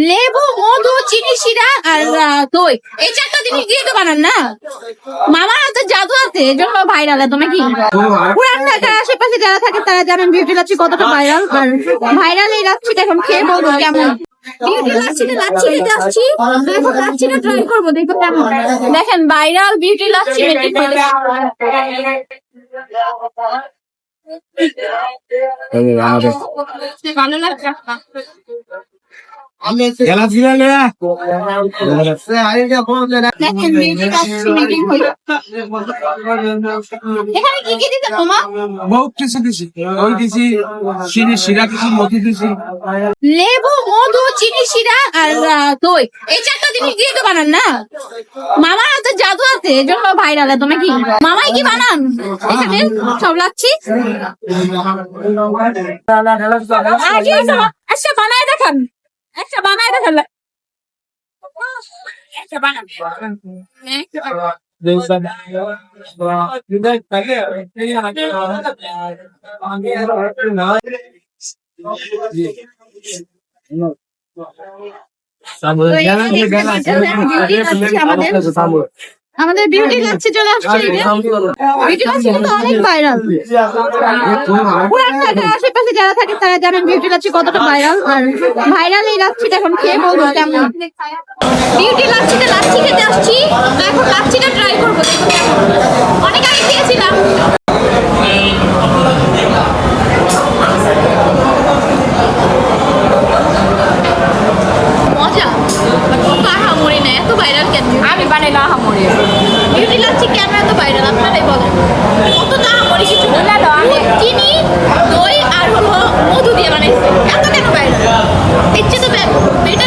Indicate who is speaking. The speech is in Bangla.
Speaker 1: লেবু, মধু, চিনি, শিরা আর দই, এই চারটা জিনিস দিয়ে তো বানান না। মামার হাতে জাদু আছে, এই জন্য ভাইরাল। এত নাকি পুরান ঢাকার আশেপাশে যারা থাকে তারা জানেন বিউটি লাচ্ছি কতটা ভাইরাল। আর ভাইরাল এই লাচ্ছিটা এখন খেয়ে বলবো কেমন। বিউটি লাচ্ছিতে লাচ্ছি খেতে আসছি, এখন লাচ্ছিটা ট্রাই করবো, দেখবো কেমন। দেখেন ভাইরাল বিউটি লাচ্ছি মেকিং করে। ভালো লাগছে। এখানে কি কি দিতে তোমার?
Speaker 2: বহুত কিছু দিছি, ওই দিছি চিনি শিরা দিছি, মধু দিছি,
Speaker 1: লেবু, মধু, চিনি, শিরা আর দই, এই চারটা জিনিস দিয়ে তো বানান না। মামার হাতে জাদু আছে, এই জন্য ভাইরাল। এত নাকি মামাই কি বানান এখানে সব লাচ্ছি। আচ্ছা বানায় দেখান, একটা বানায় দেখান, একটা বানান। আমাদের বিউটি লাচ্ছি চলে আসছে। বিউটি লাচ্ছি কিন্তু অনেক ভাইরাল। পুরান ঢাকার আশেপাশে যারা থাকে তারা জানেন বিউটি লাচ্ছি কতটা ভাইরাল। আর ভাইরাল এই লাচ্ছিটা এখন খেয়ে বলবো কেমন। বিউটি লাচ্ছিতে লাচ্ছি খেতে আসছি, এখন লাচ্ছিটা ট্রাই করবো, দেখবো কেমন। অনেক আগে খেয়েছিলাম। মজা, আহামরি না, এত ভাইরাল কেন? আমি বানাইলাম আহামরি। বিউটি লাচ্ছি কেন এত ভাইরাল আপনারাই বলেন। কত তো আহামরি কিছু না, আমি চিনি, দই আর হলো মধু দিয়ে বানাইছি, এত কেন ভাইরাল? ইচ্ছে তো এটা